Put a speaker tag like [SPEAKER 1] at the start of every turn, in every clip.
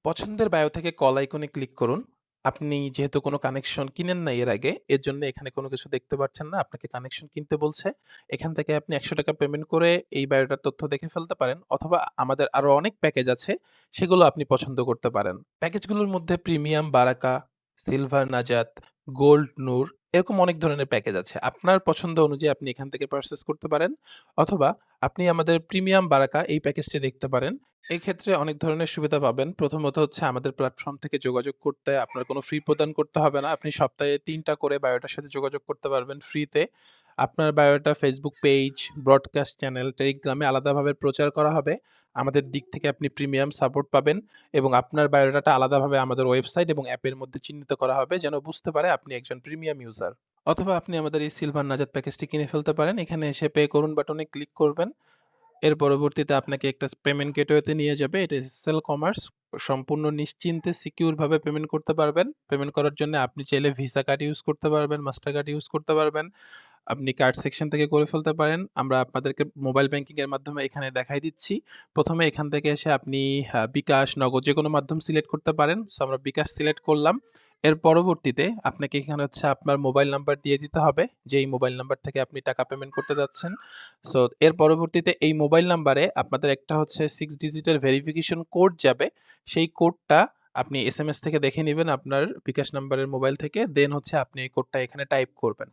[SPEAKER 1] পছন্দের বায়ো থেকে কল আইকনে ক্লিক করুন। আপনি যেহেতু কোনো কানেকশন কিনেন নাই এর আগে, এর জন্য এখানে কোনো কিছু দেখতে পাচ্ছেন না। আপনাকে কানেকশন কিনতে বলছে। এখান থেকে আপনি ৳১০০ পেমেন্ট করে এই বায়োটার তথ্য দেখে ফেলতে পারেন অথবা আমাদের আরো অনেক প্যাকেজ আছে, সেগুলো আপনি পছন্দ করতে পারেন। প্যাকেজগুলোর মধ্যে প্রিমিয়াম বারাকা, সিলভার নাজাত, গোল্ড নূর এরকম অনেক ধরনের প্যাকেজ আছে। আপনার পছন্দ অনুযায়ী আপনি এখান থেকে পারচেজ করতে পারেন অথবা আপনি আমাদের প্রিমিয়াম বারাকা এই প্যাকেজটি দেখতে পারেন। এই ক্ষেত্রে অনেক ধরনের সুবিধা পাবেন। প্রথমত হচ্ছে আমাদের প্ল্যাটফর্ম থেকে যোগাযোগ করতে আপনার কোনো ফি প্রদান করতে হবে না। আপনি সপ্তাহে ৩ টা করে বায়োটার সাথে যোগাযোগ করতে পারবেন ফ্রিতে। আপনার বায়োটা Facebook পেজ, ব্রডকাস্ট চ্যানেল, টেলিগ্রামে আলাদাভাবে প্রচার করা হবে। আমাদের দিক থেকে আপনি প্রিমিয়াম সাপোর্ট পাবেন এবং আপনার বায়োডাটা আলাদাভাবে আমাদের ওয়েবসাইট এবং অ্যাপের মধ্যে চিহ্নিত করা হবে যেন বুঝতে পারে আপনি একজন প্রিমিয়াম ইউজার। অথবা আপনি আমাদের এই সিলভার নাজাত প্যাকেজটি কিনে ফেলতে পারেন। এখানে এসে পে করুন বাটনে ক্লিক করবেন। এর পরবর্তীতে আপনাকে একটা পেমেন্ট গেটওয়েতে নিয়ে যাবে। এটা এসএসএল কমার্স। সম্পূর্ণ নিশ্চিন্তে সিকিউর ভাবে পেমেন্ট করতে পারবেন। পেমেন্ট করার জন্য আপনি চাইলে ভিসা কার্ড ইউজ করতে পারবেন, মাস্টার কার্ড ইউজ করতে পারবেন। আপনি কার্ড সেকশন থেকে করে ফেলতে পারেন। আমরা আপনাদেরকে মোবাইল ব্যাংকিং এর মাধ্যমে এখানে দেখাই দিচ্ছি। ১ম এ এখান থেকে এসে আপনি বিকাশ, নগদ যেকোনো মাধ্যম সিলেক্ট করতে পারেন। সো আমরা বিকাশ সিলেক্ট করলাম। এর পরবর্তীতে আপনাকে এখানে হচ্ছে আপনার মোবাইল নাম্বার দিয়ে দিতে হবে, যেই মোবাইল নাম্বার থেকে আপনি টাকা পেমেন্ট করতে যাচ্ছেন। সো এর পরবর্তীতে এই মোবাইল নাম্বারে আপনাদের একটা হচ্ছে 6 ডিজিটের ভেরিফিকেশন কোড যাবে। সেই কোডটা আপনি এসএমএস থেকে দেখে নিবেন আপনার বিকাশ নাম্বারের মোবাইল থেকে। দেন হচ্ছে আপনি এই কোডটা এখানে টাইপ করবেন।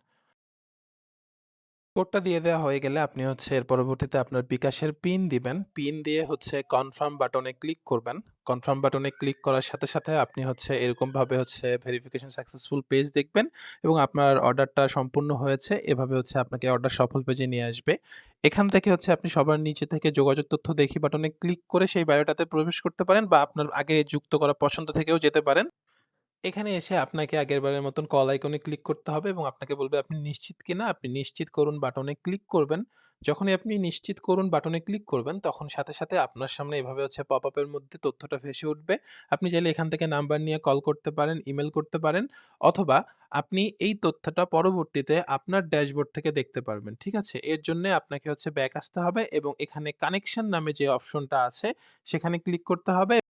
[SPEAKER 1] কোডটা দিয়ে দেওয়া হয়ে গেলে আপনি হচ্ছে এর পরবর্তীতে আপনার বিকাশের পিন দিবেন। পিন দিয়ে হচ্ছে কনফার্ম বাটনে ক্লিক করবেন। কনফার্ম বাটনে ক্লিক করার সাথে, সাথে আপনি হচ্ছে এরকমভাবে হচ্ছে ভেরিফিকেশন সাকসেসফুল পেজ দেখবেন এবং আপনার অর্ডারটা সম্পূর্ণ হয়েছে। এভাবে হচ্ছে আপনাকে অর্ডার সফল পেজে নিয়ে আসবে। এখান থেকে হচ্ছে আপনি সবার নিচে থেকে যোগাযোগ তথ্য দেখি বাটনে ক্লিক করে সেই বায়োটাতে প্রবেশ করতে পারেন বা আপনার আগে যুক্ত করা পছন্দ থেকেও যেতে পারেন। এখানে এসে আপনাকে আগেরবারের মতন কল আইকনে ক্লিক করতে হবে এবং আপনাকে বলবে আপনি নিশ্চিত কিনা? আপনি নিশ্চিত করুন বাটনে ক্লিক করবেন। যখনই আপনি নিশ্চিত করুন বাটনে ক্লিক করবেন, তখন সাথে, সাথে আপনার সামনে এভাবে হচ্ছে পপআপ এর মধ্যে তথ্যটা ভেসে উঠবে। আপনি চাইলে এখান থেকে নাম্বার নিয়ে কল করতে পারেন, ইমেইল করতে পারেন অথবা আপনি এই তথ্যটা পরবর্তীতে আপনার ড্যাশবোর্ড থেকে দেখতে পারবেন। ঠিক আছে? এর জন্যে আপনাকে হচ্ছে ব্যাক আসতে হবে এবং এখানে কানেকশন নামে যে অপশনটা আছে, সেখানে ক্লিক করতে হবে।